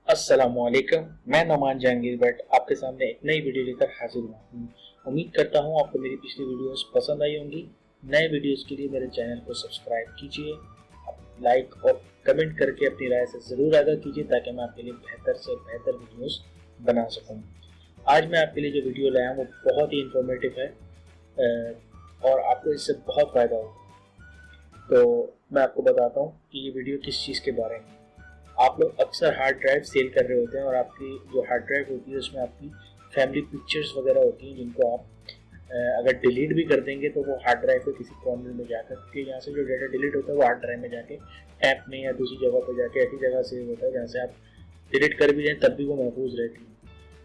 अस्सलामुअलैकुम। मैं नोमान जहांगीर भट्ट आपके सामने एक नई वीडियो लेकर हाजिर हुआ हूँ। उम्मीद करता हूँ आपको मेरी पिछली वीडियोस पसंद आई होंगी। नए वीडियोस के लिए मेरे चैनल को सब्सक्राइब कीजिए, लाइक और कमेंट करके अपनी राय से ज़रूर आगाह कीजिए ताकि मैं आपके लिए बेहतर से बेहतर वीडियोस बना सकूँ। आज मैं आपके लिए जो वीडियो लाया हूँ वो बहुत ही इंफॉर्मेटिव है और आपको इससे बहुत फ़ायदा होगा। तो मैं आपको बताता हूँ कि ये वीडियो किस चीज़ के बारे में है। आप लोग अक्सर हार्ड ड्राइव सेल कर रहे होते हैं और आपकी जो हार्ड ड्राइव होती है उसमें आपकी फैमिली पिक्चर्स वगैरह होती हैं जिनको आप अगर डिलीट भी कर देंगे तो वो हार्ड ड्राइव पे किसी कॉर्नर में जाकर, क्योंकि यहाँ से जो डाटा डिलीट होता है वो हार्ड ड्राइव में जाके ऐप में या दूसरी जगह पर जाके ऐसी जगह सेव होता है जहाँ से आप डिलीट कर भी जाएँ तब भी वो महफूज रहती है।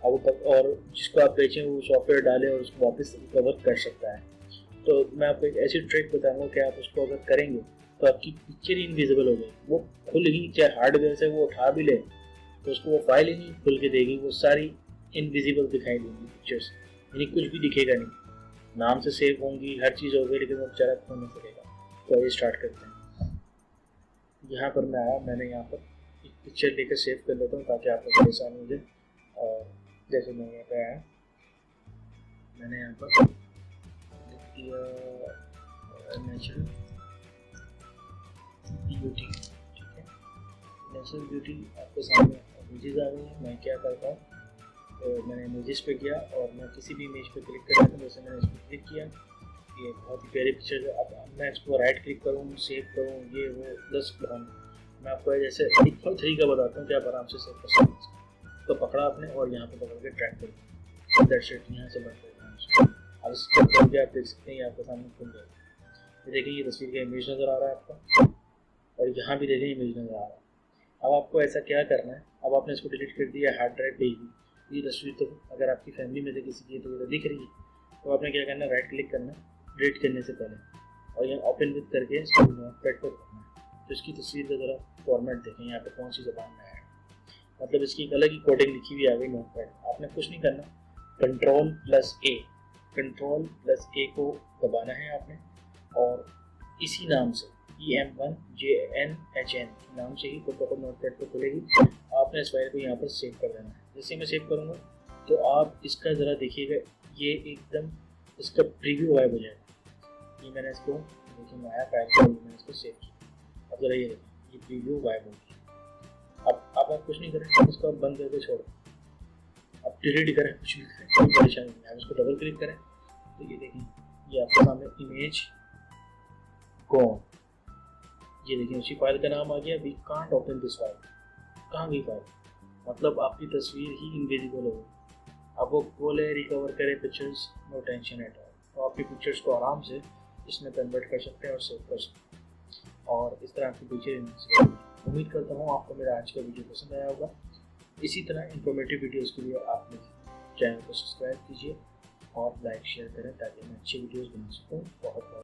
अब तक और जिसको आप बेचें वो सॉफ्टवेयर डालें और उसको वापस रिकवर कर सकता है। तो मैं आपको एक ऐसी ट्रिक बताऊंगा कि आप उसको अगर करेंगे तो आपकी पिक्चर इनविजिबल हो जाएगी। वो खुल ही, चाहे हार्डवेयर से वो उठा भी ले तो उसको वो फाइल ही नहीं खुल के देगी, वो सारी इनविजिबल दिखाई देंगी पिक्चर्स, यानी कुछ भी दिखेगा नहीं। नाम से सेव होंगी, हर चीज़ होगी, लेकिन वो बेचारा खो नहीं सकेगा। तो ये स्टार्ट करते हैं। यहाँ पर मैं आया, मैंने यहाँ पर एक पिक्चर लेकर सेव कर लेता हूँ ताकि आपको परेशानी हो जाए। और जैसे मैं यहाँ पे आया, मैंने यहाँ पर लिख दिया नेचुरल ब्यूटी। ठीक है, नेचुरल ब्यूटी आपके सामने इमेजेस आ गई है। मैं क्या करता हूँ, तो मैंने इमेजेस पे गया और मैं किसी भी इमेज पे क्लिक करता हूँ। जैसे मैंने इस पर क्लिक किया, ये बहुत ही प्यारी पिक्चर है। अब मैं इसको राइट क्लिक करूँ, सेव करूँ, ये वो प्लस बनाऊँ। मैं आपको जैसे एक और तरीका बताता हूँ कि आप आराम से सेव कर सकते हैं। तो पकड़ा आपने और यहाँ पे पकड़ के ट्रैक करिए, दैट्स इट। यहाँ से बंद कर, अब इसको खोल के आप देख सकते हैं, ये आपके सामने खुल जाएगा। ये देखिए, ये तस्वीर का इमेज नज़र आ रहा है आपका, और यहाँ भी देखें इमेज नज़र आ रहा है। अब आपको ऐसा क्या करना है, अब आपने इसको डिलीट कर दिया, हार्ड ड्राइव पे ही ये तस्वीर तो अगर आपकी फैमिली में से किसी की तो ये तो दिख रही है। तो आपने क्या करना है, राइट क्लिक करना है डिलीट करने से पहले, और यहाँ ओपन विद करके इसको नोटपैड पर करना है। तो इसकी तस्वीर का ज़रा फॉर्मेट देखें, यहाँ पर कौन सी ज़बान में है, मतलब इसकी एक अलग ही कोडिंग लिखी हुई आ गई नोटपैड। आपने कुछ नहीं करना, कंट्रोल प्लस ए को दबाना है आपने, और इसी नाम से EM1JNHN नाम से ही कोड नोटपैड पर खुलेगी। आपने इस फाइल को यहाँ पर सेव कर देना है। जैसे मैं सेव करूँगा तो आप इसका ज़रा देखिएगा, ये एकदम इसका प्रीव्यू गायब हो जाएगा। ये मैंने इसको देखिए, नया फाइल को मैंने इसको सेव किया। अब ज़रा ये देखिए, ये प्रीव्यू गायब हो गया। अब आप कुछ नहीं करें, इसको आप बंद करके छोड़ो, आप डिलीट करें, कुछ भी करें, कोई परेशानी नहीं। आप इसको डबल क्लिक करें तो ये देखिए, ये आपके सामने इमेज गॉन, ये देखिए उसी फाइल का नाम आ गया। We can't open this file. कहाँ गई फाइल, मतलब आपकी तस्वीर ही इनविजिबल हो गई। अब वो बोले रिकवर करें pictures, no tension at all. तो आपकी पिक्चर्स को आराम से इसमें कन्वर्ट कर सकते हैं और सेव कर सकते हैं, और इस तरह आपकी पिक्चर। उम्मीद करता हूँ आपको मेरा आज का वीडियो पसंद आया होगा। इसी तरह इंफॉर्मेटिव वीडियोज़ के लिए आप मेरे चैनल को सब्सक्राइब कीजिए और लाइक शेयर करें ताकि मैं अच्छी वीडियोज़ बना सकूँ। बहुत बहुत